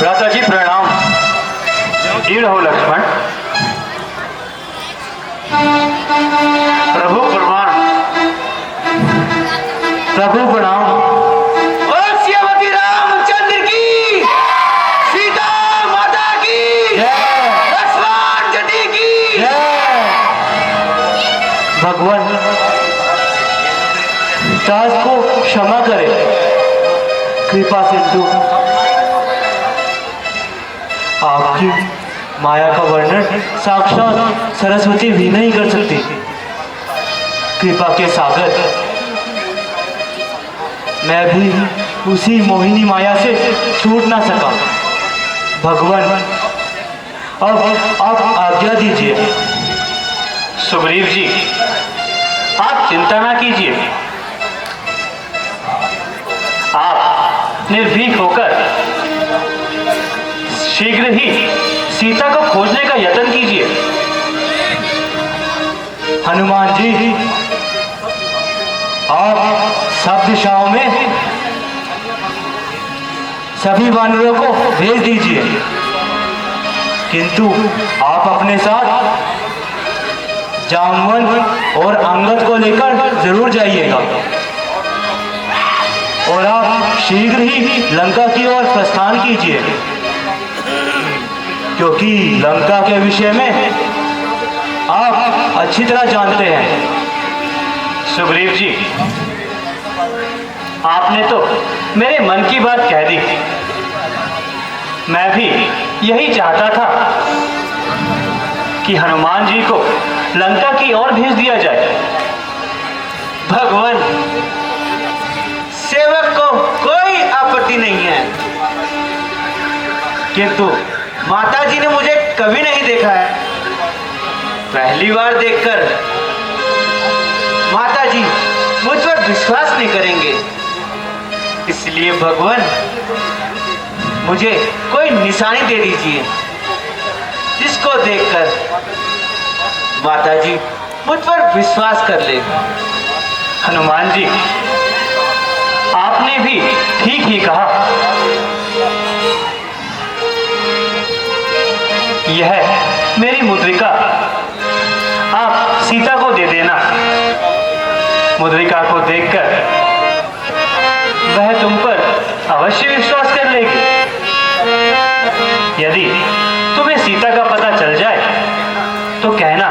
भ्राता जी प्रणाम। जीर्ण हो लक्ष्मण। प्रभु प्रणाम। प्रभु प्रणाम। और श्रीमती रामचंद्र की, सीता माता की, लक्ष्मण जी की। भगवान दास को क्षमा करे। कृपा सिंधु आपकी माया का वर्णन साक्षात सरस्वती भी नहीं कर सकती। कृपा के सागर मैं भी उसी मोहिनी माया से छूट ना सका। भगवान अब आप आज्ञा दीजिए। सुग्रीव जी आप चिंता ना कीजिए। आप निर्भीक होकर शीघ्र ही सीता को खोजने का यत्न कीजिए। हनुमान जी आप सब दिशाओं में सभी वानरों को भेज दीजिए, किंतु आप अपने साथ जामवन और अंगद को लेकर जरूर जाइएगा और आप शीघ्र ही लंका की ओर प्रस्थान कीजिए, क्योंकि लंका के विषय में आप अच्छी तरह जानते हैं। सुग्रीव जी आपने तो मेरे मन की बात कह दी। मैं भी यही चाहता था कि हनुमान जी को लंका की ओर भेज दिया जाए। भगवान सेवक को कोई आपत्ति नहीं है, किंतु माता जी ने मुझे कभी नहीं देखा है। पहली बार देखकर माता जी मुझ पर विश्वास नहीं करेंगे, इसलिए भगवान मुझे कोई निशानी दे दीजिए जिसको देखकर माता जी मुझ पर विश्वास कर ले। हनुमान जी आपने भी ठीक ही कहा। यह मेरी मुद्रिका आप सीता को दे देना। मुद्रिका को देखकर वह तुम पर अवश्य विश्वास कर लेगी। यदि तुम्हें सीता का पता चल जाए तो कहना।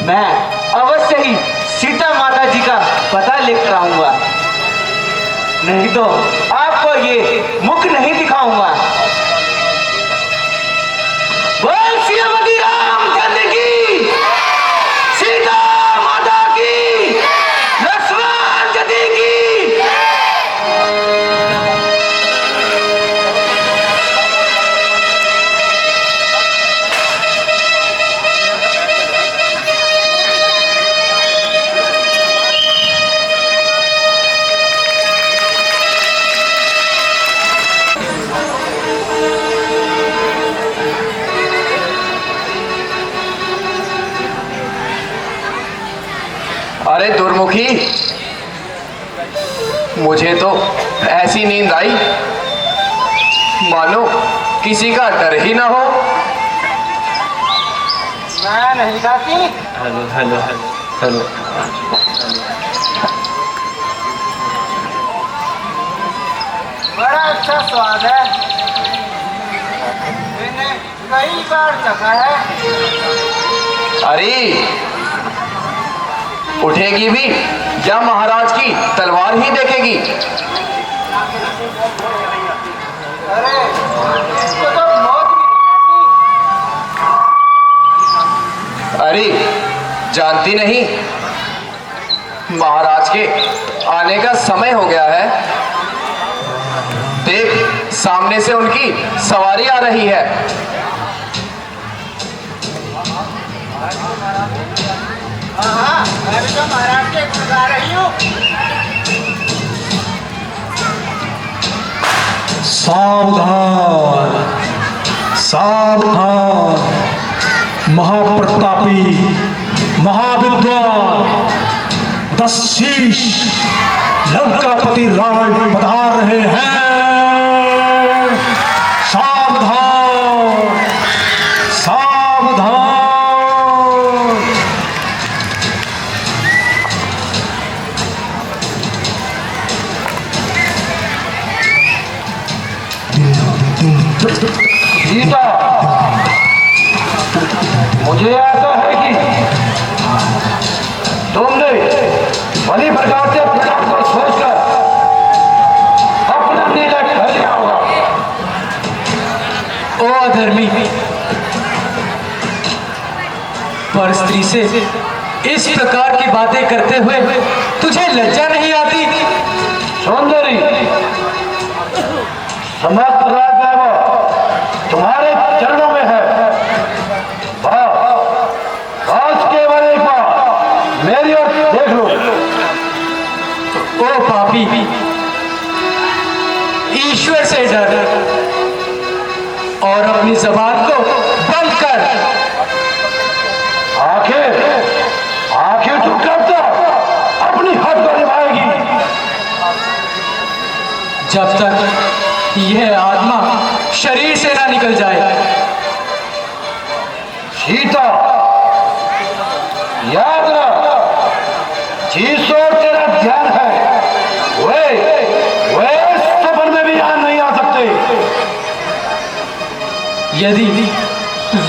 मैं अवश्य ही सीता माता जी का पता लेकर आऊंगा, नहीं तो आपको ये मुख नहीं दिखाऊंगा। बोल श्रीमती रामचंद्र की। मुखी, मुझे तो ऐसी नींद आई मानो किसी का डर ही ना हो। मैं नहीं खाती। Hello hello hello hello. बड़ा अच्छा स्वाद है, मैंने कई बार चखा है। अरे उठेगी भी या महाराज की तलवार ही देखेगी? अरे इसको तो मौत भी नहीं आती। अरे जानती नहीं, महाराज के आने का समय हो गया है। देख, सामने से उनकी सवारी आ रही है। हाँ, मैं भी तो महाराज के गुणगा रही हूँ। सावधान सावधान, महाप्रतापी महाविद्वान दशशीष लंकापति रावण पधार रहे हैं। सावधान सावधान। सीता, मुझे ऐसा है कि तुमने भली प्रकार से अपने आप को सोचकर अपना निर्णय कर लिया होगा। ओ अधर्मी, पर स्त्री से इस प्रकार की बातें करते हुए तुझे लज्जा नहीं आती? सौंदर्य, समस्त राजवैभव तुम्हारे चरणों में है। आज केवल एक बार मेरी ओर देख लो। ओ पापी, ईश्वर से डर और अपनी जबान को बंद कर। आखिर तू कब तक अपनी हद को निभाएगी? जब तक यह आत्मा शरीर से ना निकल जाए। सीता, याद रख, जिस ओर तेरा ध्यान है वे सपन में भी यहां नहीं आ सकते। यदि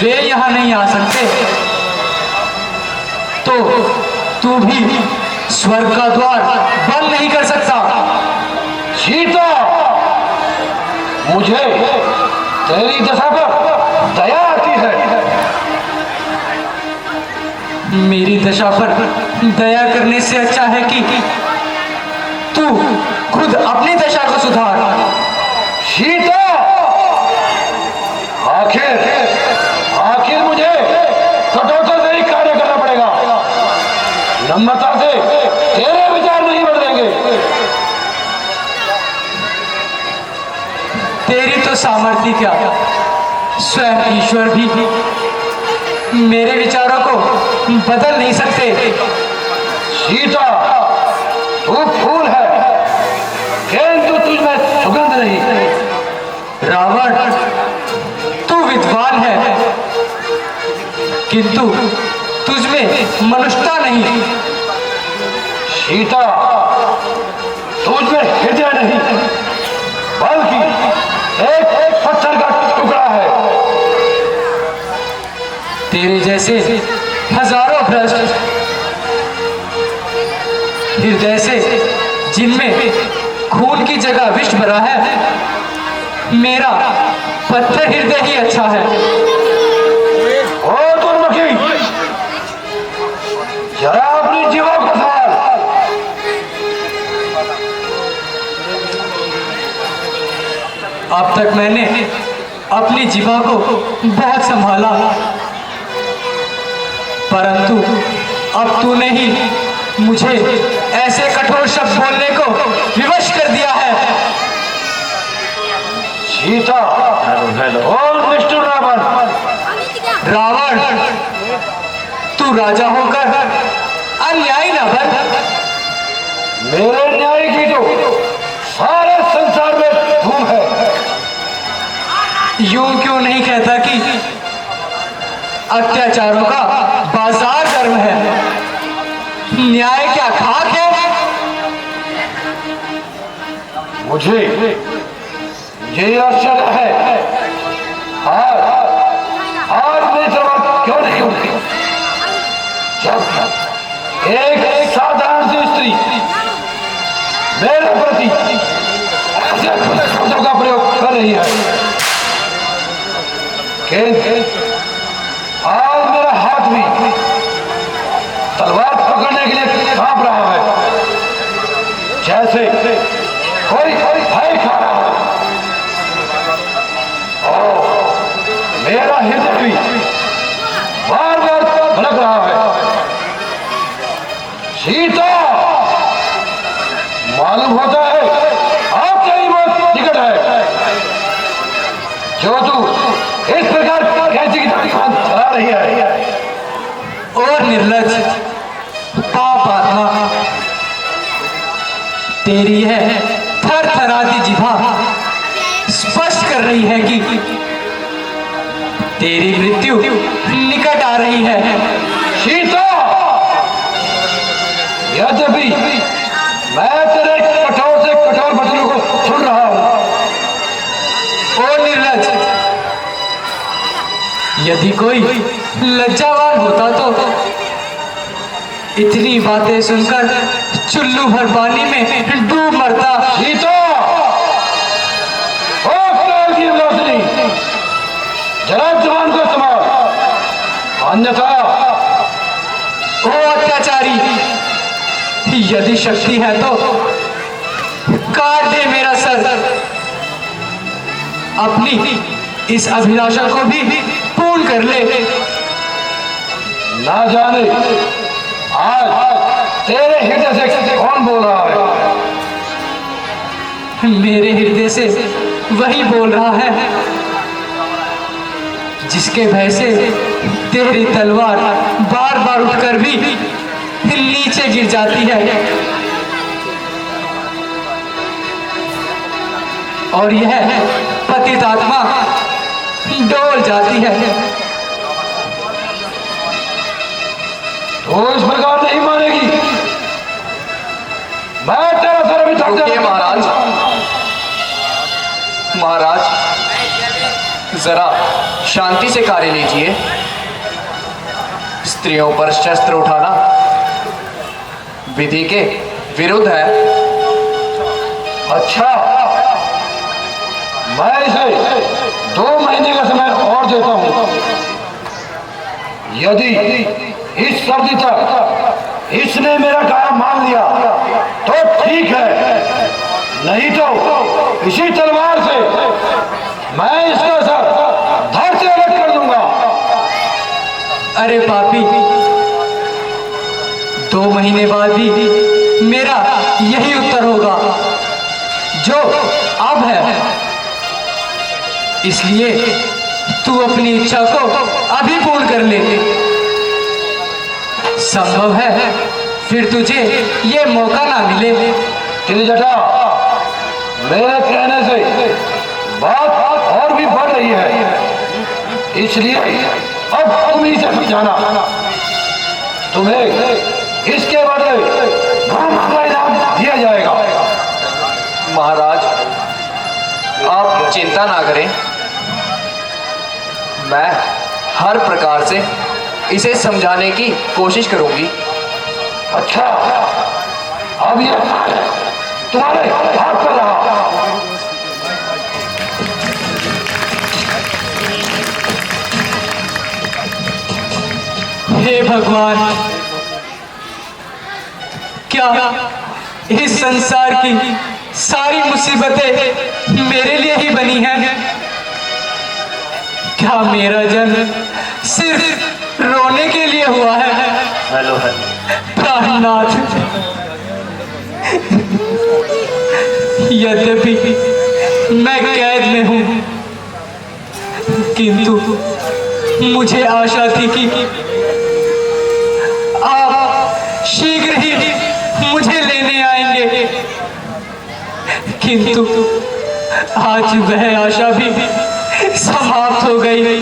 वे यहां नहीं आ सकते तो तू भी स्वर्ग का द्वार बंद नहीं कर सकता। सीता, मुझे तेरी दशा पर दया आती है। मेरी दशा पर दया करने से अच्छा है कि तू खुद अपनी दशा को सुधार। सीता, आखिर मुझे कठोरता से ही कार्य करना पड़ेगा। नम्रता से तेरे विचार नहीं बदलेंगे। तेरी तो सामर्थ्य क्या, स्वयं ईश्वर भी मेरे विचारों को बदल नहीं सकते। सीता, तू फूल है किंतु तुझ में सुगंध नहीं। रावण, तू विद्वान है किंतु तुझ में मनुष्यता नहीं। सीता, तुझ में हृदय नहीं बल्कि एक पत्थर का टुकड़ा है। तेरे जैसे हजारों भ्रष्ट हृदय से, जिनमें खून की जगह विष भरा है, मेरा पत्थर हृदय ही अच्छा है। ओ दुर्मुखी, जरा अपनी जीवा को संभाल। अब तक मैंने अपनी जीवा को बहुत संभाला, परंतु अब तूने ही मुझे ऐसे कठोर शब्द बोलने को विवश कर दिया है। सीता, और निष्ठुर रावण, तू राजा होकर अन्यायी न बन। मेरे न्याय की तो सारे संसार में धूम है। यूं क्यों नहीं कहता कि अत्याचारों का बाजार गर्म है? न्याय क्या खाक है? मुझे ये आश्चर्य है, आज मेरी जरूरत क्यों नहीं उठती? जब एक साधारण सी स्त्री मेरे प्रति ऐसे शब्दों का प्रयोग कर रही है कि आज मेरा हाथ भी तलवार पकड़ने के लिए कांप रहा है, जैसे कोई भय खा रहा है। और मेरा हृदय भी बार बार धड़क रहा है। सीता, मालूम होता है आपके ही बहुत निकट है, जो तू इस प्रकार कैसी की तकलीफ चला रही है। और निर्लज पाप आत्मा, तेरी है थर थराती जिभा स्पष्ट कर रही है कि तेरी मृत्यु निकट आ रही है। सीता, यद्यपि मैं तेरे कठोर से कठोर वचनों को सुन रहा हूं, और निर्लज, यदि कोई लज्जावान होता तो इतनी बातें सुनकर चुल्लू भर पानी में डूब मरता। सीता, ओ काल की रोशनी, जरा जवान को संभाल, अन्यथा। ओ अत्याचारी, यदि शक्ति है तो काट दे मेरा सर। अपनी इस अभिलाषा को भी पूर्ण कर ले। ना जाने आज तेरे हृदय से कौन बोल रहा है? मेरे हृदय से वही बोल रहा है जिसके भय से तेरी तलवार बार बार उठकर भी नीचे गिर जाती है, और यह पतित आत्मा डोल जाती है। तो इस प्रकार नहीं मानेगी। मैं तेरा सर अभी थक रुकिए महाराज। महाराज, जरा शांति से कार्य लीजिए। स्त्रियों पर शस्त्र उठाना विधि के विरुद्ध है। अच्छा, मैं इसे 2 महीने का समय और देता हूं। यदि इस सर्दी तक इसने मेरा काम मान लिया तो ठीक है, नहीं तो इसी तलवार से मैं इसका सर धड़ से अलग कर दूंगा। अरे पापी, 2 महीने बाद भी मेरा यही उत्तर होगा जो अब है। इसलिए तू अपनी इच्छा को अभी पूर्ण कर ले। संभव है फिर तुझे ये मौका ना मिले। त्रिजटा, मेरे कहने से बात और भी बढ़ रही है, इसलिए अब तुम ही से समझाना। तुम्हें इसके बदले बहुत इनाम दिया जाएगा। महाराज, आप चिंता ना करें, मैं हर प्रकार से इसे समझाने की कोशिश करूंगी। अच्छा, अब ये तुम्हारे हाथ पर रहा। हे भगवान, क्या इस संसार की सारी मुसीबतें मेरे लिए ही बनी हैं? क्या मेरा जन्म सिर्फ रोने के लिए हुआ है? हेलो प्राणनाथ, यद्यपि मैं कैद में हूं, किंतु मुझे आशा थी कि आप शीघ्र ही मुझे लेने आएंगे। किंतु आज वह आशा भी समाप्त हो गई।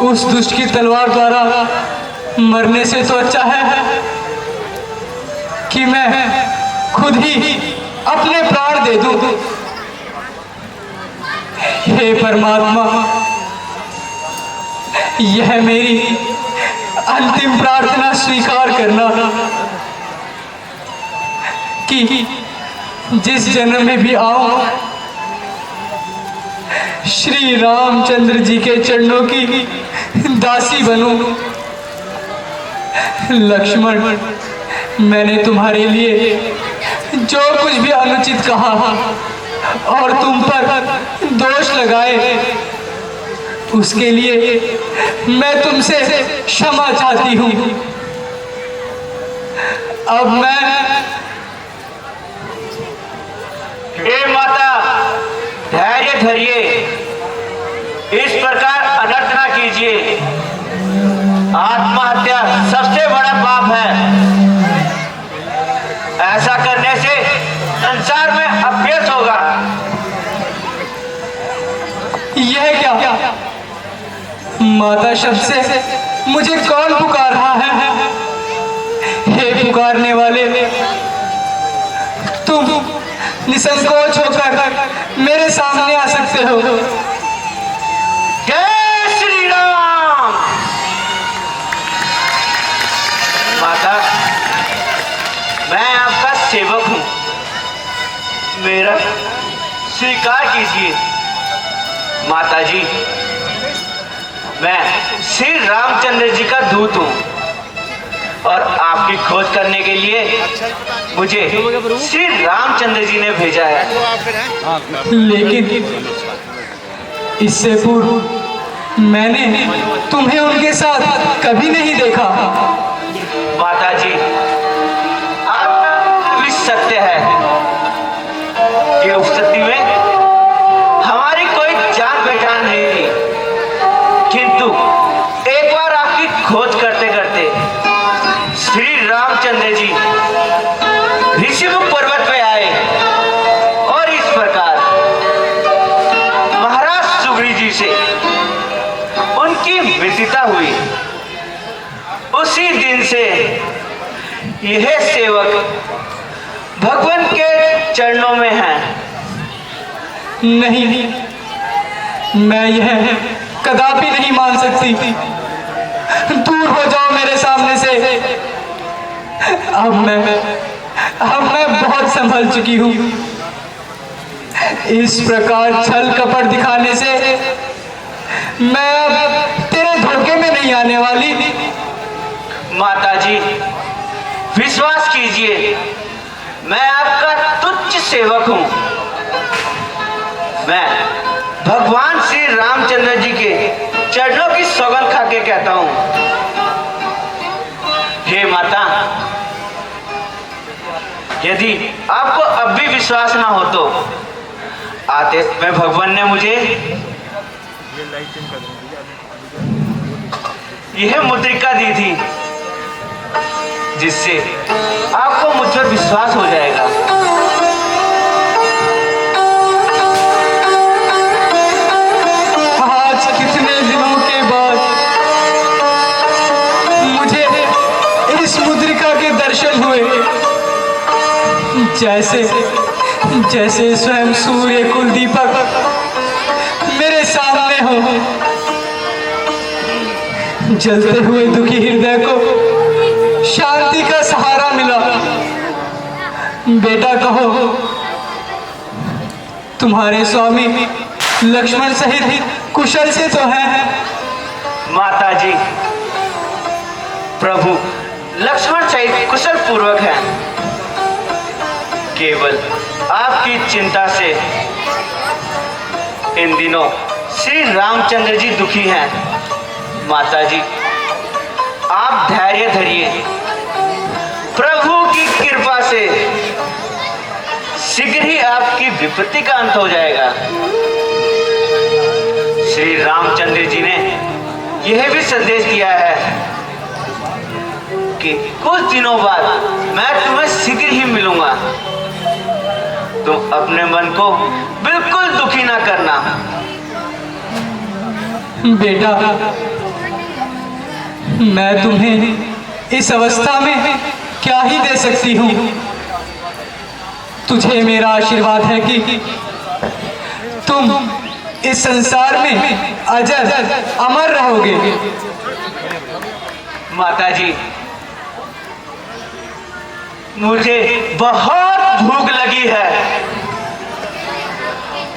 उस दुष्ट की तलवार द्वारा मरने से तो अच्छा है कि मैं खुद ही अपने प्राण दे दूं। हे परमात्मा, यह मेरी अंतिम प्रार्थना स्वीकार करना कि जिस जन्म में भी आऊं श्री रामचंद्र जी के चरणों की दासी बनूं। लक्ष्मण, मैंने तुम्हारे लिए जो कुछ भी अनुचित कहा और तुम पर दोष लगाए, उसके लिए मैं तुमसे क्षमा चाहती हूँ। अब मैं हे माता, धैर्य धरिए, इस प्रकार अनर्थ ना कीजिए। आत्महत्या सबसे बड़ा पाप है। ऐसा करने से संसार में अभ्यस्त होगा। यह क्या? माता शब्द से मुझे कौन पुकार रहा है? हे पुकारने वाले, तुम निसंकोच होकर मेरे सामने आ सकते हो। जय श्री राम। माता, मैं आपका सेवक हूँ, मेरा स्वीकार कीजिए। माता जी, मैं श्री रामचंद्र जी का दूत हूँ और आपकी खोज करने के लिए मुझे श्री रामचंद्र जी ने भेजा है। लेकिन इससे पूर्व मैंने तुम्हें उनके साथ कभी नहीं देखा। माता जी, आपका भी सत्य है कि उस स्थिति में हमारी कोई जान पहचान नहीं थी, किंतु एक बार आपकी खोज करते करते श्री रामचंद्र जी ऋषिमुख पर्वत पे आए और इस प्रकार महाराज सुग्रीव जी से उनकी मित्रता हुई। उसी दिन से यह सेवक भगवान के चरणों में है। नहीं, मैं यह कदापि नहीं मान सकती। दूर हो जाओ मेरे सामने से। अब मैं बहुत संभल चुकी हूँ। इस प्रकार छल कपट दिखाने से मैं अब तेरे धोखे में नहीं आने वाली। माता जी, विश्वास कीजिए, मैं आपका तुच्छ सेवक हूँ। मैं भगवान श्री रामचंद्र जी के चरणों की सौगंध खा के कहता हूँ। हे माता, यदि आपको अब भी विश्वास ना हो तो आते में भगवान ने मुझे यह मुद्रिका दी थी, जिससे आपको मुझ पर विश्वास हो जाएगा। आज कितने दिनों के बाद मुझे इस मुद्रिका के दर्शन हुए, जैसे स्वयं सूर्य कुल दीपक मेरे सामने हो। जलते हुए दुखी हृदय को शांति का सहारा मिला। बेटा कहो, तुम्हारे स्वामी लक्ष्मण सहित कुशल से तो हैं? माता जी, प्रभु लक्ष्मण सहित कुशल पूर्वक है। केवल आपकी चिंता से इन दिनों श्री रामचंद्र जी दुखी हैं। माता जी, आप धैर्य धरिए। प्रभु की कृपा से शीघ्र ही आपकी विपत्ति का अंत हो जाएगा। श्री रामचंद्र जी ने यह भी संदेश दिया है कि कुछ दिनों बाद मैं तुम्हें शीघ्र ही मिलूंगा। तुम अपने मन को बिल्कुल दुखी ना करना। बेटा, मैं तुम्हें इस अवस्था में क्या ही दे सकती हूँ। तुझे मेरा आशीर्वाद है कि तुम इस संसार में अजर अमर रहोगे। माताजी, मुझे बहुत भूख लगी है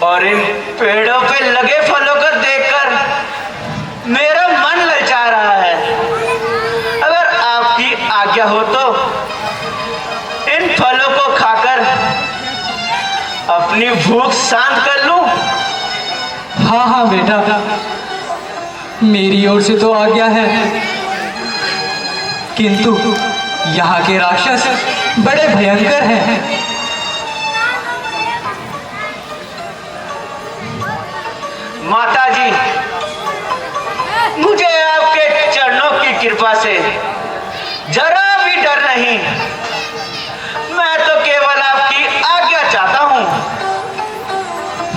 और इन पेड़ों पे लगे फलों को देखकर मेरा मन ललचा रहा है। अगर आपकी आज्ञा हो तो इन फलों को खाकर अपनी भूख शांत कर लूं। हाँ हाँ बेटा, मेरी ओर से तो आज्ञा है, किंतु यहाँ के राक्षस बड़े भयंकर हैं। माताजी, मुझे आपके चरणों की कृपा से जरा भी डर नहीं। मैं तो केवल आपकी आज्ञा चाहता हूँ।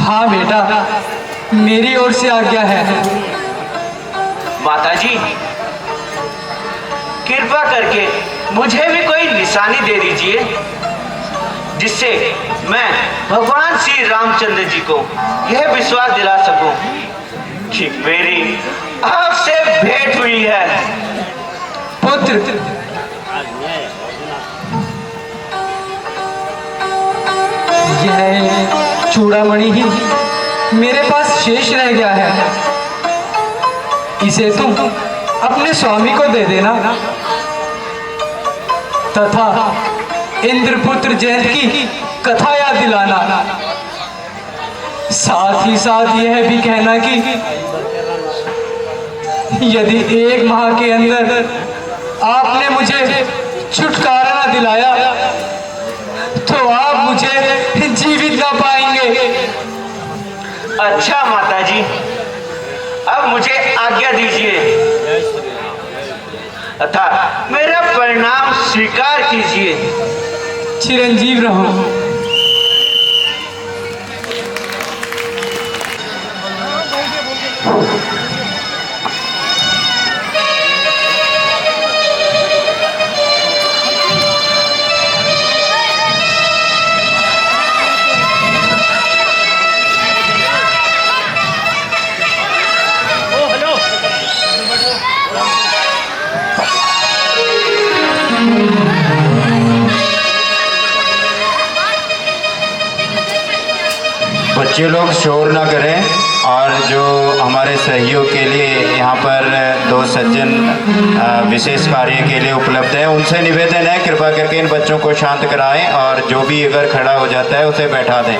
हाँ बेटा, मेरी ओर से आज्ञा है। माताजी, कृपा करके मुझे भी कोई निशानी दे दीजिए जिससे मैं भगवान श्री रामचंद्र जी को यह विश्वास दिला सकूं कि मेरी आपसे भेंट हुई है। पुत्र, यह चूड़ामणि ही मेरे पास शेष रह गया है। इसे तुम अपने स्वामी को दे देना तथा इंद्रपुत्र जयंत की कथा याद दिलाना। साथ ही साथ यह भी कहना कि यदि 1 माह के अंदर आपने मुझे छुटकारा न दिलाया तो आप मुझे जीवित ना पाएंगे। अच्छा माताजी, अब मुझे आज्ञा दीजिए तथा मेरा परिणाम स्वीकार कीजिए। चिरंजीव रहो। बच्चे लोग शोर ना करें और जो हमारे सहयोग के लिए यहाँ पर 2 सज्जन विशेष कार्य के लिए उपलब्ध हैं, उनसे निवेदन है कृपा करके इन बच्चों को शांत कराएं और जो भी अगर खड़ा हो जाता है उसे बैठा दें।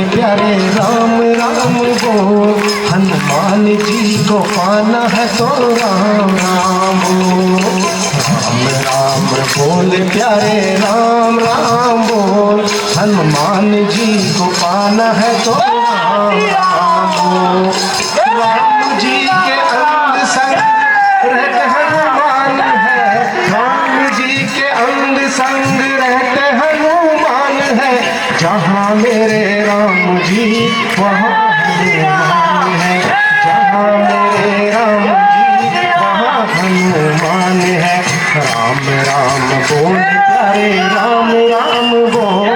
प्यारे राम राम बोल, हनुमान जी को पाना है तो राम राम बोल। राम राम बोल प्यारे राम राम बोल, हनुमान जी को पाना है तो राम राम बोल। राम जी के अंग संग रहते हनुमान है, राम जी के अंग संग रहते हनुमान है, जहाँ मेरे राम जी वहाँ हनुमान है, जहाँ मेरे राम जी वहाँ हनुमान है। राम राम बोल प्यारे राम राम बोल,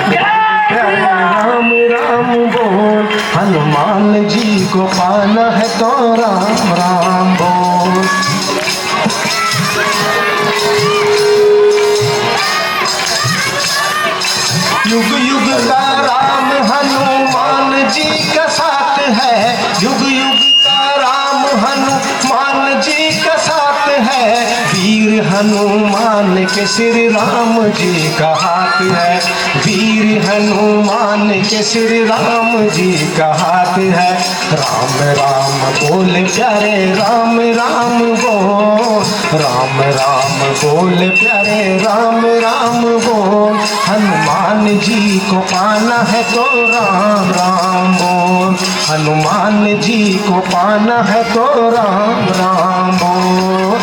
प्यारे राम राम बोल, हनुमान जी को पाना है तो राम राम बोल। युग युग का राम हनुमान जी का साथ है, युग युग का राम हनुमान जी का साथ है, वीर हनुमान के श्री राम जी का हाथ है, वीर हनुमान के श्री राम जी का हाथ है। राम राम बोल प्यारे राम राम बोल, राम राम बोल प्यारे राम राम बोल, हनुमान जी को पाना है तो राम राम बोल, हनुमान जी को पाना है तो राम राम बोल।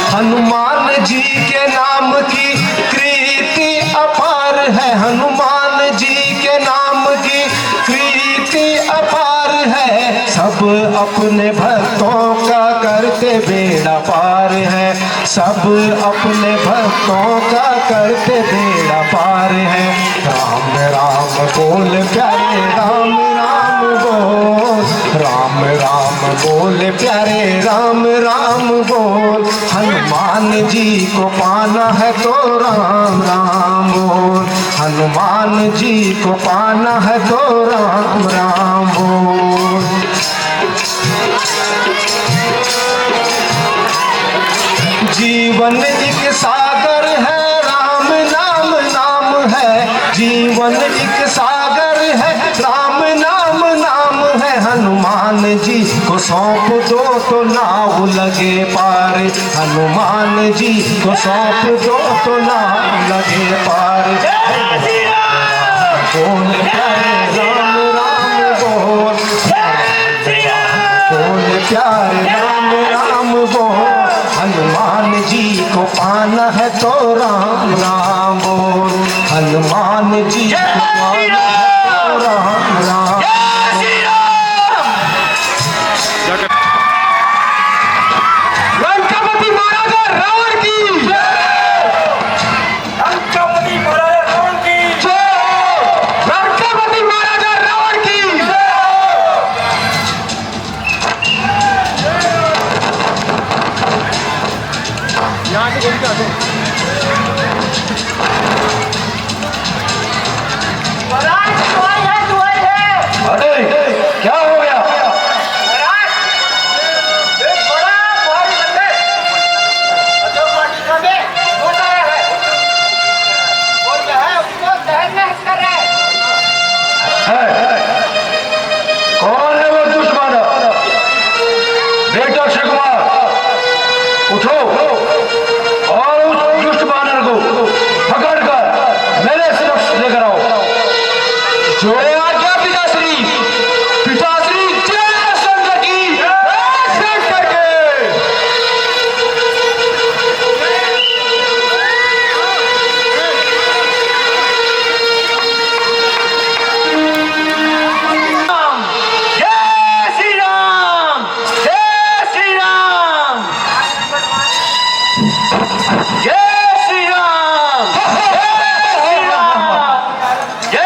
हनुमान जी के नाम की कृति अपार है, हनुमान जी के नाम की कृति अपार है, सब अपने भक्तों का करते बेड़ा पार है, सब अपने भक्तों का करते बेड़ा पार है। राम राम बोल प्यारे राम राम बोल, राम राम बोल प्यारे राम राम बोल, हनुमान जी को पाना है तो राम राम बोल, हनुमान जी को पाना है तो राम राम बोल। जीवन एक सागर है, राम नाम नाम है, जीवन एक सागर है, राम नाम नाम है, हनुमान जी को सौंप दो तो नाव लगे पार, हनुमान जी को सौंप दो तो नाव लगे पार। बोल प्यारे राम राम बोल, बोल प्यारे राम राम बोल, हनुमान जी को पाना है तो राम राम बोल, हनुमान जी को पाना है तो राम राम। लंकापति महाराजा रावण की लंकापति महाराजा रावण की लंकापति महाराजा रावण की। यहाँ से गोली काटो। अरे क्या हो गया? कौन है वो दुश्मन? बेटा अक्षय कुमार, उठो और उस दुष्ट बानर को पकड़कर मेरे समक्ष लेकर आओ। जो आज्ञा पिताश्री, पिताश्री जय शंकर की, जय शंकर के। जय श्री राम, जय श्री राम, जय श्री राम, जय श्री राम, जय।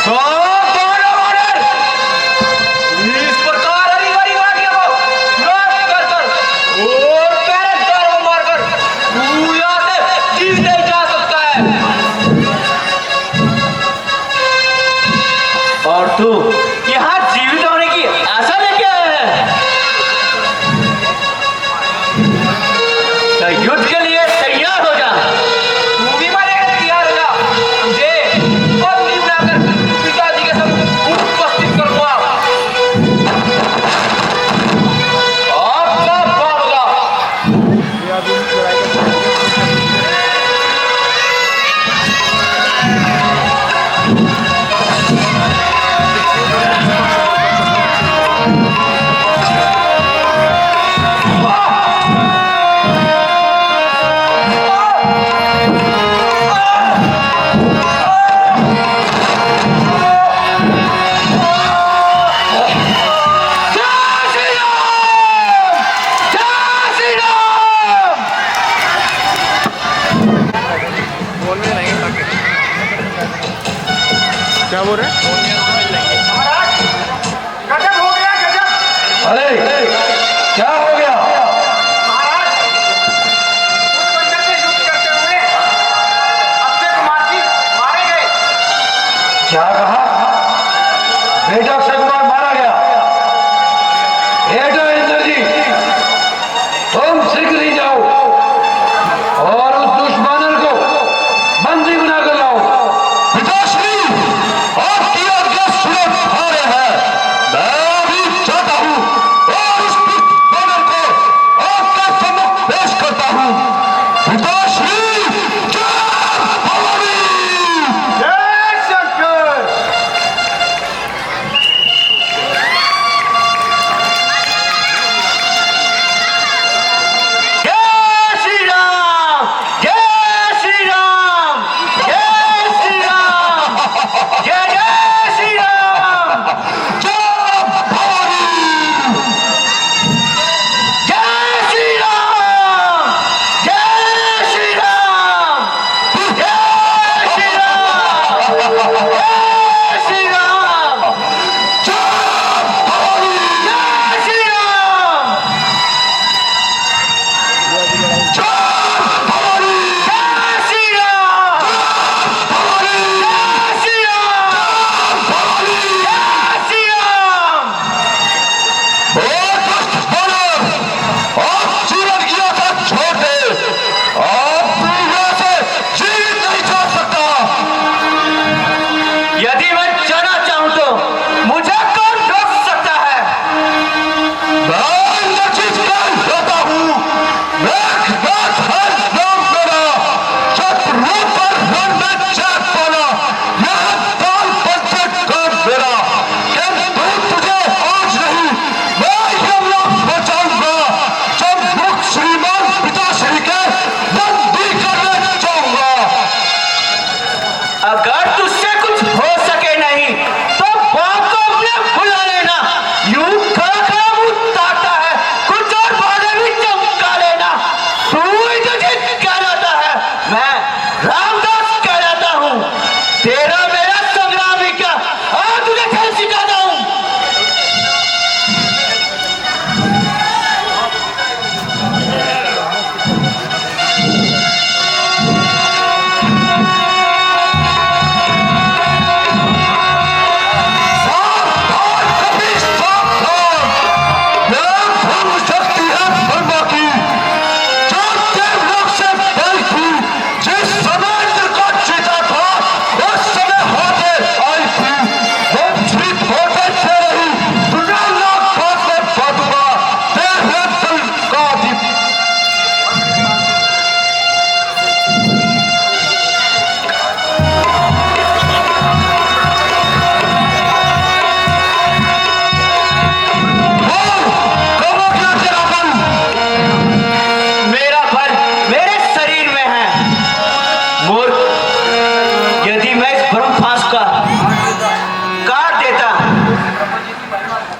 तो दोनों वानर इस प्रकार हरी हरी वाटिया को नाश कर कर और तेरे द्वारों मारकर तू यहाँ से जीवित नहीं जा सकता है। और तू यहाँ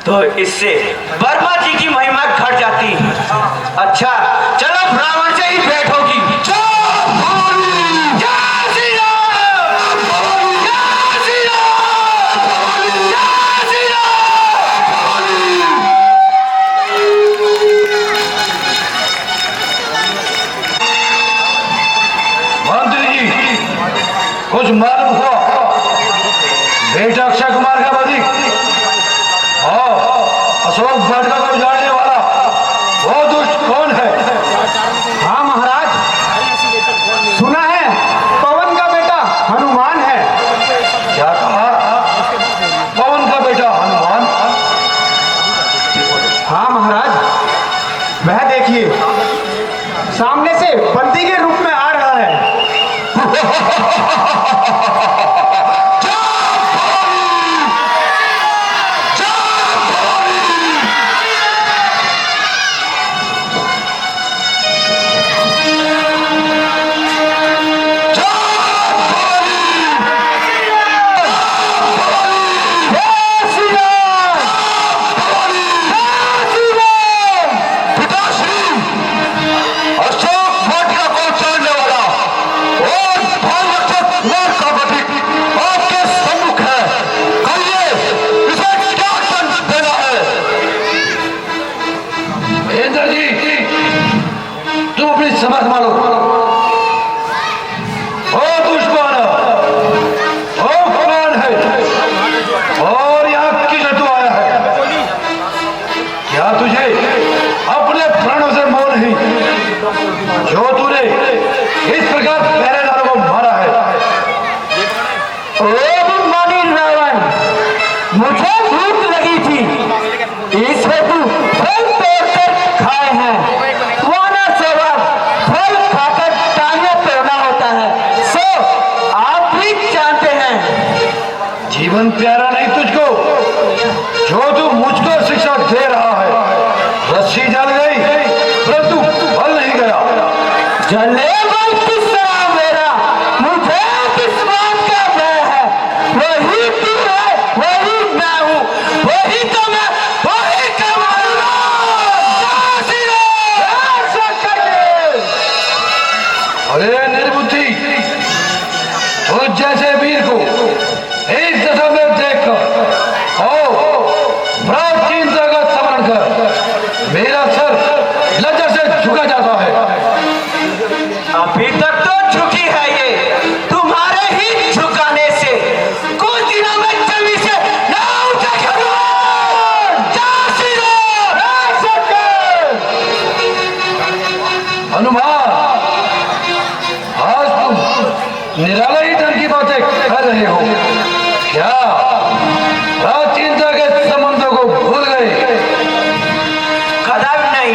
तो इससे वर्मा जी की महिमा घट जाती। अच्छा चलो ब्राह्मण से ही भेंट होगी। मंत्री जी, कुछ मालूम हुआ बेटा अक्षय कुमार का बदी और अशोक वाटिका को उजाड़ने वाला वो दुष्ट कौन है? हाँ महाराज, सुना है पवन का बेटा हनुमान है। क्या कहा? पवन का बेटा हनुमान? हाँ महाराज, वह देखिए सामने से बंदी के रूप में आ रहा है। इंद्र जी, तुम अपनी समझ मानो। ओ दुश्मन, ओ कौन है और यहाँ किस हेतु आया है? क्या तुझे अपने प्राणों से मोह नहीं जो तूने इस प्रकार पहरेदारों को मारा है? मानी रावण, मुझे भूख लगी थी, इस हेतु फल तोड़कर खाए हैं। वाना स्वभाव फल खाकर टांगे तोड़ना होता है, सो आप भी जानते हैं। जीवन प्यारा नहीं तुझको जो तू मुझको शिक्षा दे रहा है। रस्सी जल गई परंतु फल नहीं गया। जले बल किस्सा मेरा, मुझे किस बात का भय है? वही तू है, वही मैं हूँ, वही तो मैं, वही कमाऊंगा। अरे निर्बुद्धि, तुझ जैसे वीर को इस दशा में देखकर प्राचीनता का स्मरण कर मेरा सर लज्जा से झुका जाता है। अभी तक तो झुकी है ये, तुम्हारे ही झुकाने से कुछ दिनों में जमीन से ना उठेगा। हनुमान, आज तुम निराला ही ढंग की बातें कर रहे हो क्या? प्राचीनता के संबंधों को भूल गए? कदापि नहीं,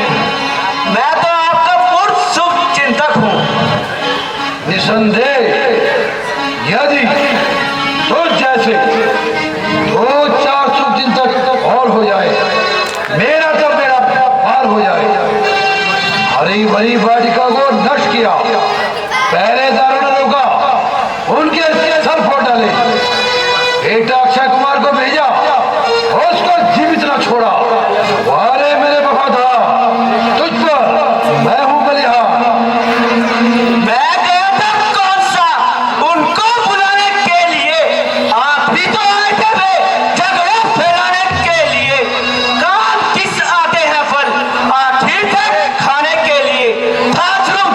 मैं तो आपका पूर्ण शुभ चिंतक हूँ। निसंदेह यदि तो जैसे 2-4 शुभ दिन तक और हो जाए, मेरा तो मेरा पार हो जाए। हरी भरी वाटिका को नष्ट किया, पहरेदारों ने रोका, उनके सर फोड़ डाले। बेटा अक्षय कुमार को भेजा, उसको जीवित न छोड़ा। अरे मेरे वफादार, तुझ पर मैं हूँ बलिहार। मैं गया था कौन सा उनको बुलाने के लिए, आप ही तो आए थे वे झगड़े फैलाने के लिए। काम किस आते हैं फल, आखिर तक खाने के लिए। बाथरूम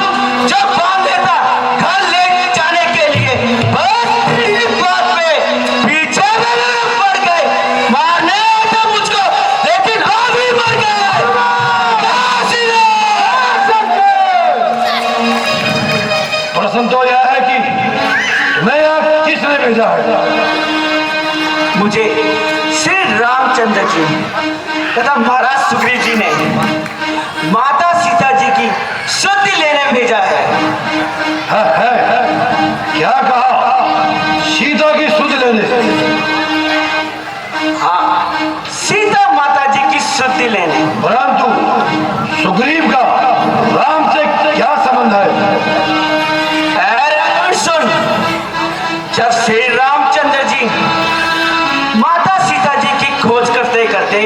जो बांध देता घर ले जाने के लिए, बस इस बात पे पीछे मेरे पड़ गए। मारने तो मुझको, लेकिन अभी मर गए। प्रश्न तो यह है कि तुम्हें यहाँ किसने भेजा है? मुझे श्री रामचंद्र जी तथा महाराज सुग्रीव जी ने माता सीता जी की शुद्धि लेने भेजा है। है? क्या कहा? सीता की सुध लेने? हाँ, सीता माता जी की शुद्धि लेने। परंतु सुग्रीव का राम से क्या संबंध है? अरे सुन, जब श्री रामचंद्र जी माता सीता जी की खोज करते करते चलते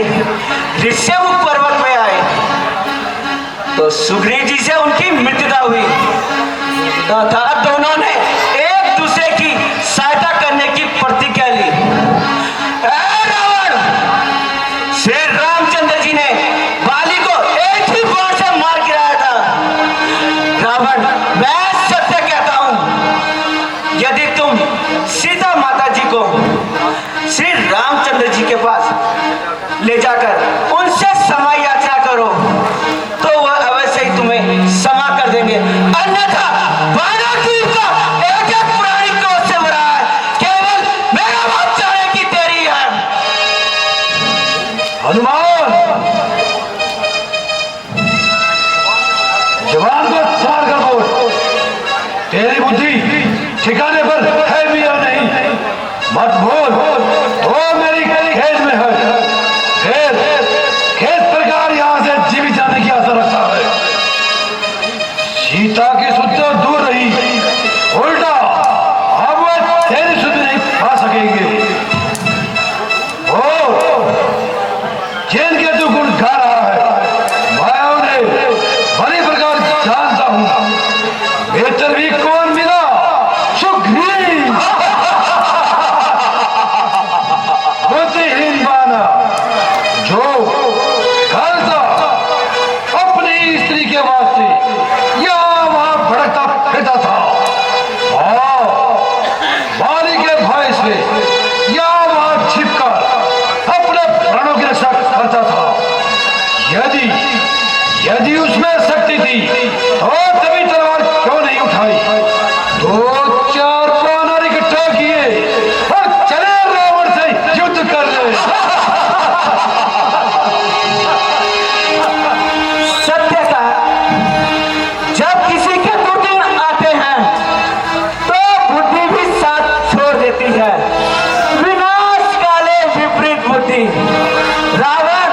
ऋष्यमुख पर्वत में आए तो सुग्रीव जी से उनकी मित्रता हुई तथा दोनों ने एक दूसरे की सहायता करने की प्रतिज्ञा ली। रावण, श्री रामचंद्र जी ने बाली को एक ही बाण से मार गिराया था। रावण, मैं सत्य कहता हूं, यदि तुम सीता माता जी को श्री रामचंद्र जी के पास ले जाकर उनसे क्षमा याचना करो तो वह अवश्य ही तुम्हें क्षमा कर देंगे, अन्यथा वानरद्वीप का एक एक प्राणी क्रोध से भरा है, केवल मेरा बात जाने की देरी है। हनुमान, जवान को सवार कर बोल, तेरी बुद्धि ठिकाने पर है भी या नहीं? मत बोल तो मेरी खेत में है, फिर किस प्रकार यहां से जीवित जाने की आशा रखता है? सीता की सुध तो दूर रही, उल्टा अब वह तेरी सुध नहीं पा सकेंगे। ओ, जिनके तू गुण गा रहा है मैं उन्हें बड़ी प्रकार जानता हूं। बेहतर भी कौन मिला? सुग्रीव। बुद्धिहीन बाना जो करता अपनी स्त्री के वास्ते या वहां भड़कता फिरता था और बाली के भय से या वहां छिपकर अपने प्राणों की रक्षा करता था। यदि उसमें शक्ति थी तो तभी तलवार क्यों नहीं उठाई? दो चार वानर इकट्ठा किए और चले रावण से युद्ध कर रहे। सत्य का जब किसी के दुर्दिन आते हैं तो बुद्धि भी साथ छोड़ देती है। विनाश काले विपरीत बुद्धि। रावण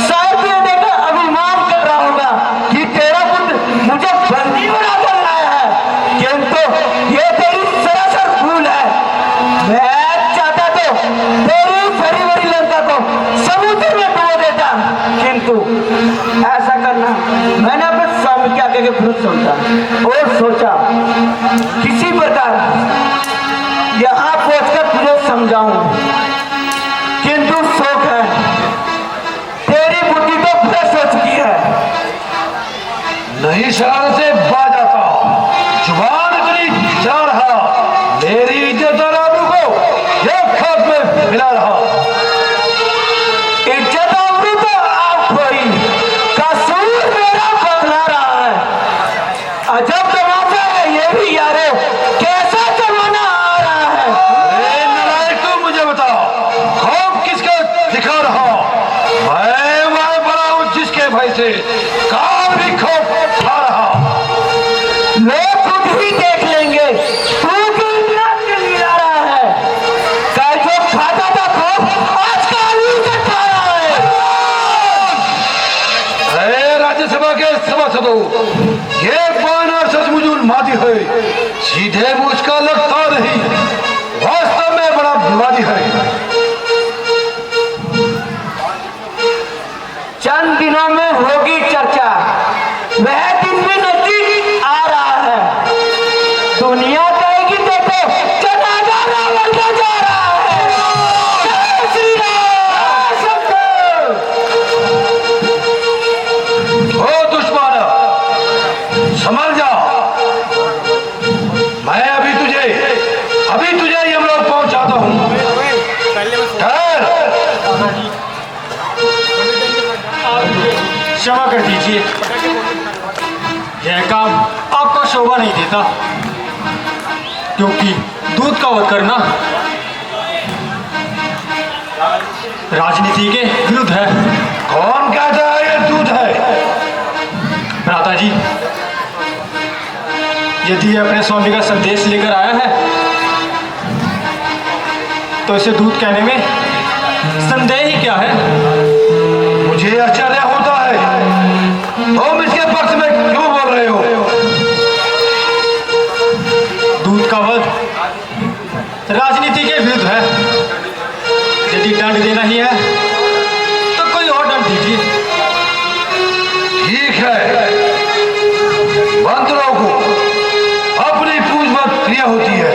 शायद ये देखकर अभिमान कर रहा होगा कि तेरा पुत्र मुझे बंदी बनाकर लाया है, किंतु ये तेरी सरासर भूल है। मैं चाहता तो तेरी भरी भरी लंका को समुद्र में डुबो देता, किंतु ऐसा करना मैंने अपने स्वामी के आगे के विरुद्ध सोचा और सोचा किसी प्रकार यहाँ पहुंचकर तुझे समझाऊं, किंतु शौक है तेरी बुद्धि तो भ्रष्ट हो चुकी है। नहीं शरारत से बाज आता, जुबान इतनी चला रहा, मेरी इज्जत और आबरू को एक खात में मिला रहा। इज्जत आबरू तो आप कोई कसूर मेरा बदला रहा है। अजब तमाशा है ये भी यारो, कैसा जमाना आ रहा है। अरे नालायक, तू मुझे बता खौफ किसका दिखा रहा? मैं वह बड़ा हूं जिसके भय से काल भी खौफ खा रहा। लोग खुद ही देख लेंगे तू क्यों इतना चिल्ला रहा है। कल जो खाता था खौफ आज काली से खा रहा है। अरे राज्यसभा के सभासदों, ये वानर सचमुच उन्मादी है, सीधे मुझका लगता नहीं, वास्तव में बड़ा विवादी है। चंद दिनों में होगी चर्चा, वह दिन भी नजदीक आ रहा है। दुनिया कहेगी देखो जनाजा रावण का जा रहा है। जय श्री राम। ओ दुश्मन, समझ जा, मैं अभी तुझे यमलोक पहुंचाता हूं। ठहर। क्षमा कर दीजिए, यह काम आपको शोभा नहीं देता, क्योंकि दूध का वध करना राजनीति के विरुद्ध है। कौन कहता है ये दूध है? भ्राता जी, यदि यह अपने स्वामी का संदेश लेकर आया है तो इसे दूध कहने में संदेह ही क्या है। मुझे आश्चर्य होता है तुम इसके पक्ष में क्यों बोल रहे हो? दूध का वध राजनीति के विरुद्ध है। यदि दंड देना ही है प्रिय होती है।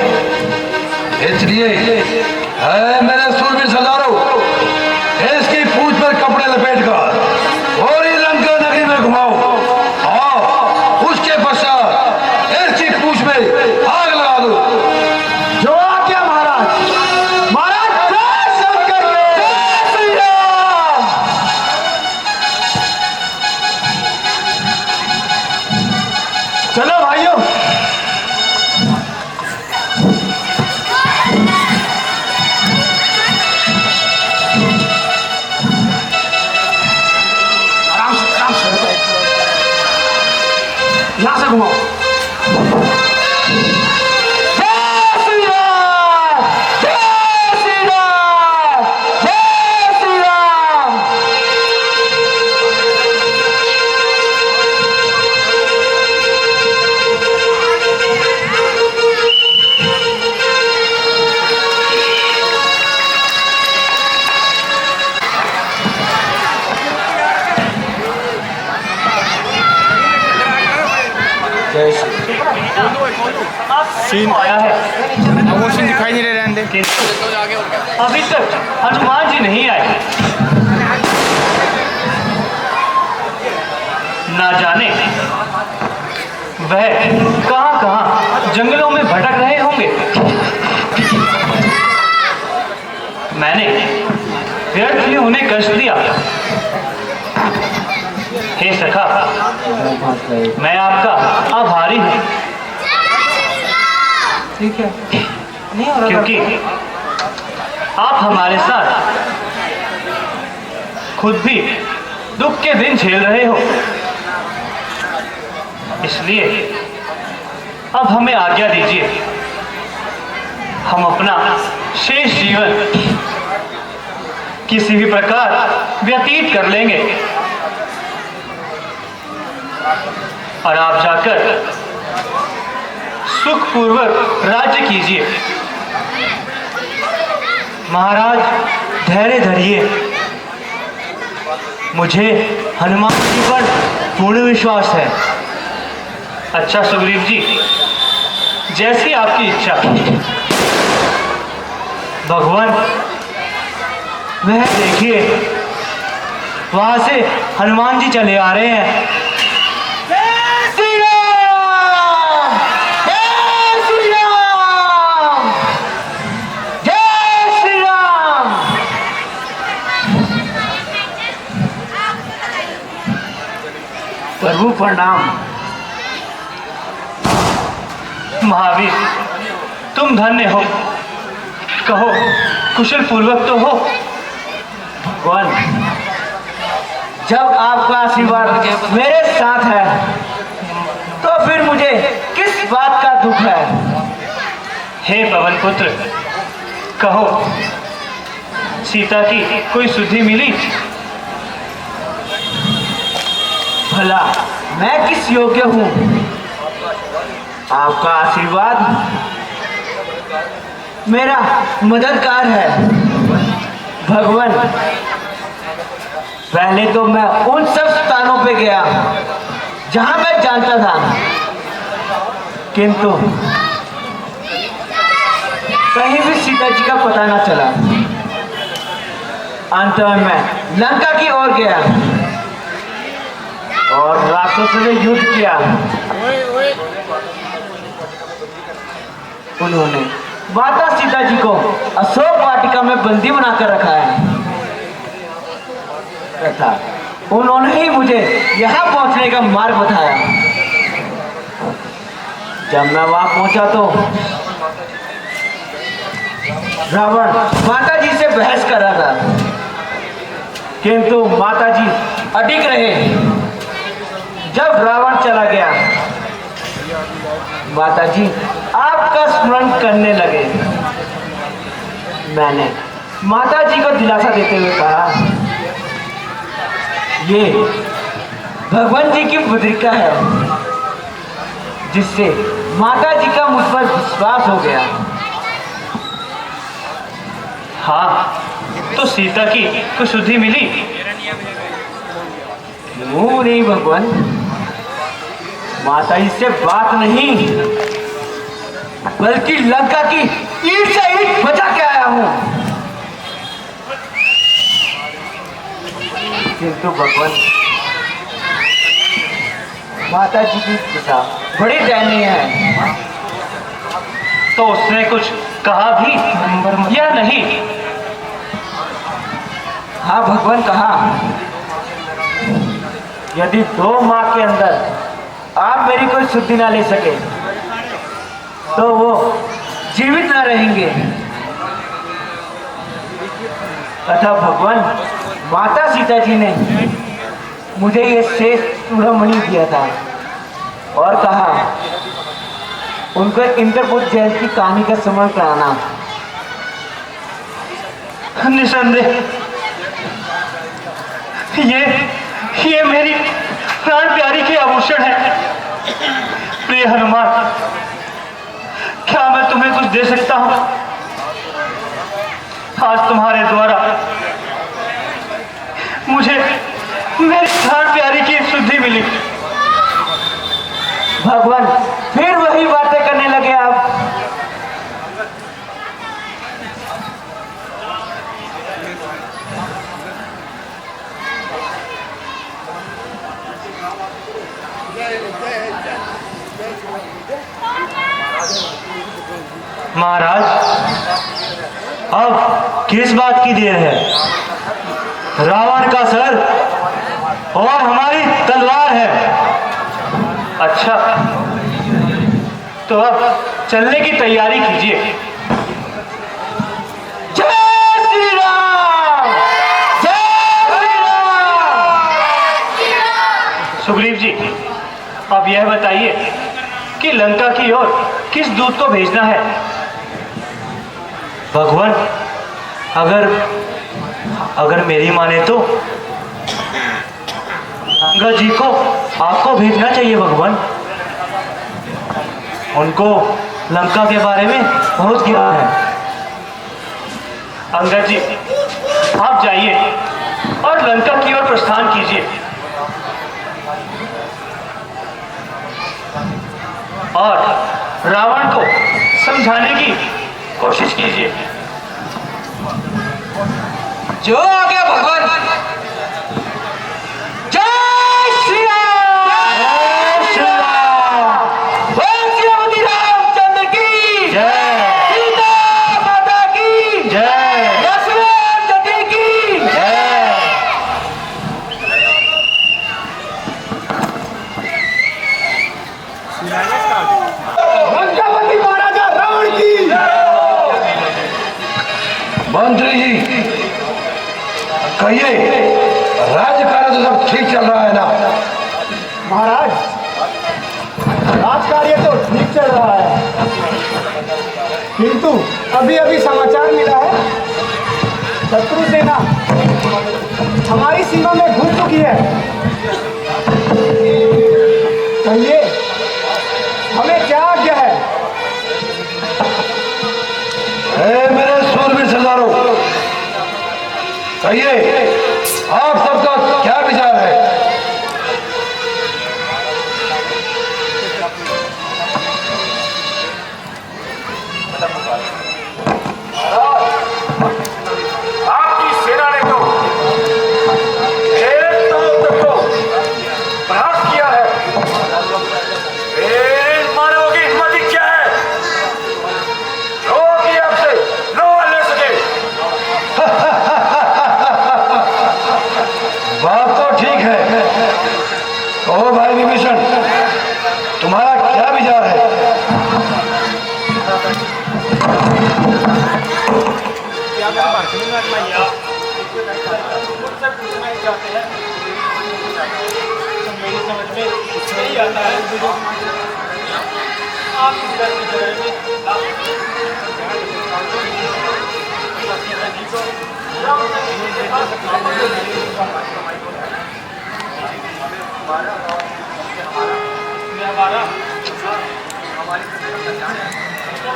इसलिए है मेरे सूरवीर सरदारों, इसकी पूंछ पर कपड़े लपेट कर पूरी लंका नगरी में घुमाओ और उसके पश्चात इसकी पूंछ में आग लगा दो। जो आज्ञा महाराज। महाराज जय शंकर जय श्री राम। चलो भाइयों, आराम से यहाँ से घुमाओ। जय श्री राम, जय श्री राम, जय श्री राम। सीन आया है, वो सीन दिखाई नहीं रहे हैं। अभी तक हनुमान जी नहीं आए। ना जाने वह कहां कहां जंगलों में भटक रहे होंगे। मैंने व्यर्थ ही उन्हें कष्ट दिया। हे सखा, मैं आपका आभारी हूं। ठीक है, नहीं हो रहा क्योंकि आप हमारे साथ खुद भी दुख के दिन झेल रहे हो। इसलिए अब हमें आज्ञा दीजिए, हम अपना शेष जीवन किसी भी प्रकार व्यतीत कर लेंगे और आप जाकर सुखपूर्वक राज्य कीजिए। महाराज धैर्य धरिए, मुझे हनुमान जी पर पूर्ण विश्वास है। अच्छा सुग्रीव जी, जैसी आपकी इच्छा। भगवान वह देखिए, वहां से हनुमान जी चले आ रहे हैं। जय श्री राम, जय श्री राम, जय श्री राम। प्रभु प्रणाम। महावीर, तुम धन्य हो। कहो, कुशल पूर्वक तो हो? कौन? जब आपका आशीर्वाद मेरे साथ है तो फिर मुझे किस बात का दुख है? हे पवन पुत्र, कहो, सीता की कोई सुधि मिली? भला मैं किस योग्य हूँ? आपका आशीर्वाद मेरा मददगार है। भगवान, पहले तो मैं उन सब स्थानों पे गया जहां मैं जानता था, किंतु कहीं भी सीता जी का पता ना चला। अंत में मैं लंका की ओर गया और राक्षसों से युद्ध किया। उन्होंने माता सीता जी को अशोक वाटिका में बंदी बनाकर रखा है तथा उन्होंने ही मुझे यहाँ पहुँचने का मार्ग बताया। जब मैं वहां पहुंचा तो रावण माता जी से बहस कर रहा था, किंतु माता जी अडिग रहे। जब रावण चला गया, माता जी आपका स्मरण करने लगे। मैंने माता जी को दिलासा देते हुए कहा, ये भगवान जी की मुद्रिका है, जिससे माता जी का मुझ पर विश्वास हो गया। हाँ, तो सीता की कोई सुधि मिली? मुंह नहीं भगवान, माता जी से बात नहीं। बल्कि लंका की ईंट से ईंट बचा के आया हूं। किंतु भगवान, माता जी की पिता बड़ी दयनीय है। तो उसने कुछ कहा भी या नहीं? हाँ भगवान, कहा यदि 2 माह के अंदर आप मेरी कोई शुद्धि ना ले सके तो वो जीवित ना रहेंगे। अतः भगवान, माता सीता जी ने मुझे ये शेष चूड़ामणि दिया था और कहा उनको इंद्रपुत्र जयंती की कहानी का स्मरण कराना। निसंदेह ये मेरी प्राण प्यारी के आभूषण है। प्रिय हनुमान, क्या मैं तुम्हें कुछ दे सकता हूं? आज तुम्हारे द्वारा मुझे मेरी प्राण प्यारी की शुद्धि मिली। भगवान, फिर वही बातें करने लगे आप। महाराज, अब किस बात की देर है? रावण का सर और हमारी तलवार है। अच्छा, तो अब चलने की तैयारी कीजिए। जय श्री राम! जय श्री राम! सुग्रीव जी, अब यह बताइए कि लंका की ओर किस दूत को भेजना है? भगवान, अगर मेरी माने तो गंगा जी को आपको भेजना चाहिए भगवान। उनको लंका के बारे में बहुत ज्ञान है। अंगद जी, आप जाइए और लंका की ओर प्रस्थान कीजिए और रावण को समझाने की कोशिश कीजिए। जो आ गया भगवान। जय श्री राम! जय श्री राम! बोल श्रीमती रामचंद्र की जय! सीता माता की जय! दशरथ जी की जय! लंकापति महाराजा रावण की। मंत्री जी, कहिए, राज्य कार्य तो सब ठीक चल रहा है ना? महाराज, राज कार्य तो ठीक चल रहा है, किंतु अभी अभी समाचार मिला है शत्रु सेना हमारी सीमा में घुस चुकी है। कहिए, हमें क्या आज्ञा है? मेरे सूरवीर सरदारों, कहिए, आप सबका क्या विचार है? आपकी सेना ने तो एक तक तो प्रयास किया है। इन मानवों की हिम्मत ही क्या है जो कि आपसे लोहा ले सके? बात तो ठीक है। कहो भाई विभीषण, तुम्हारा क्या विचार है?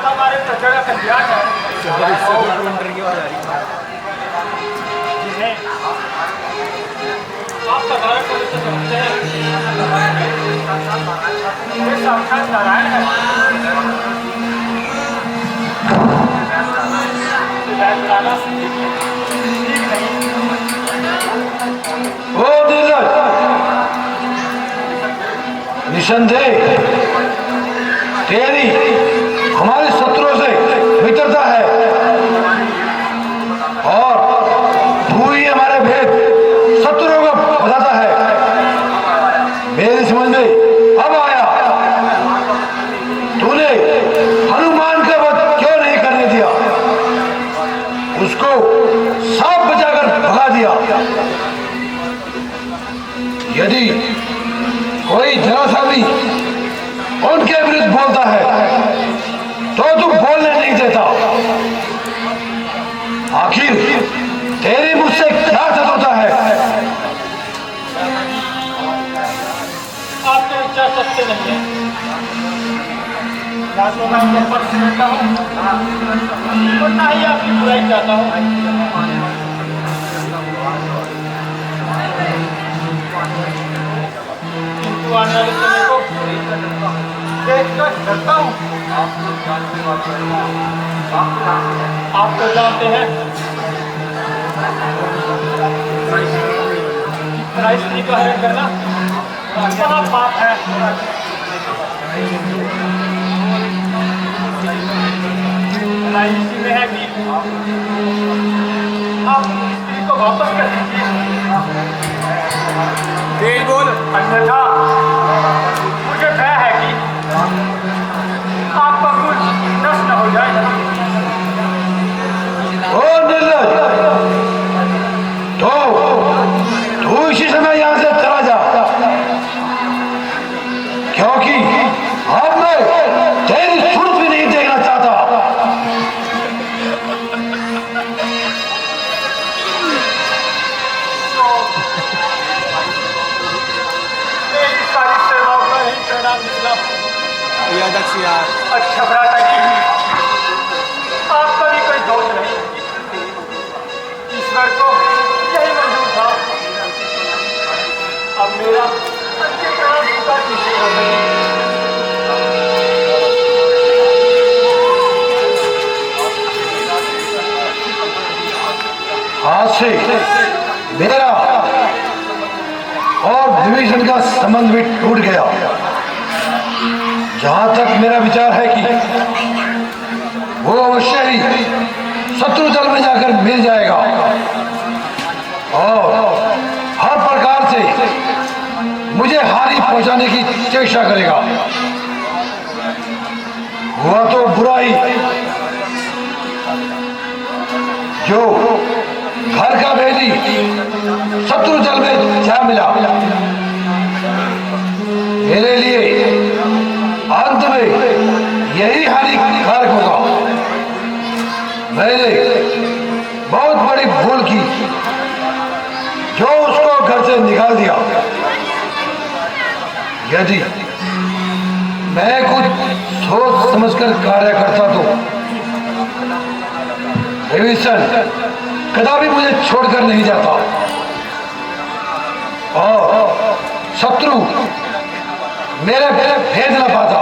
हमारे प्रजा का कल्याण है जिन्हें आप साधारण पुरुष से समझते हैं। ये साक्षात नारायण है। ओ नीरज, निसंदेह तेरी हमारे शत्रुओं से मित्रता है और तू ही हमारे भेद शत्रुओं को बताता है। मेरी समझ में अब आया तूने हनुमान का वध क्यों नहीं करने दिया, उसको सांप बचाकर भगा दिया। यदि कोई जरा सा भी उनके विरुद्ध बोलता है तो तू बोलने नहीं देता। आखिर तेरी मुझसे क्या होता है? आपके विचार सत्य नहीं है। ना तो मैं आपके पक्ष में रहता हूँ और ना ही आपकी बुराई चाहता हूँ। किंतु आने वाले समय को देखकर डरता हूँ। आप तो जानते हैं स्त्री का हरण करना बड़ा पाप है। इसी में है कि आप स्त्री को वापस कर दीजिए। तेज बोल, अन्यथा मुझे भय है कि आपका कुछ नष्ट न हो जाए। ओ निर्लज, तो तू इसी समय यहां से चला जा, क्योंकि अब मैं तेरी सूरत भी नहीं देखना चाहता। मेरी सारी सेवाओं का ही परिणाम निकला। अच्छा भ्राता जी, आपका भी कोई दोष नहीं। ईश्वर को यही मंजूर था। अब मेरा अंतिम प्रणाम स्वीकार कीजिएगा। आज से मेरा और विभीषण का संबंध भी टूट गया। जहां तक मेरा विचार है कि वो अवश्य ही शत्रु दल में जाकर मिल जाएगा और हर प्रकार से मुझे हानि पहुंचाने की चेष्टा करेगा। हुआ तो बुरा ही जो घर का भेदी शत्रु दल में जा मिला। मेरे लिए अंत में यही हानिकारक होगा। मैंने बहुत बड़ी भूल की जो उसको घर से निकाल दिया। यदि मैं कुछ सोच समझकर कार्य करता तो विभीषण कदापि मुझे छोड़कर नहीं जाता और शत्रु मेरे भेद न पाता।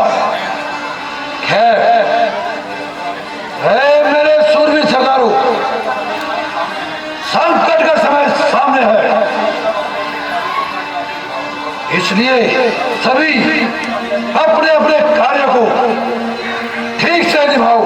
खैर, मेरे सूरवीर सरदारों, संकट का समय सामने है, इसलिए सभी अपने अपने कार्य को ठीक से निभाओ।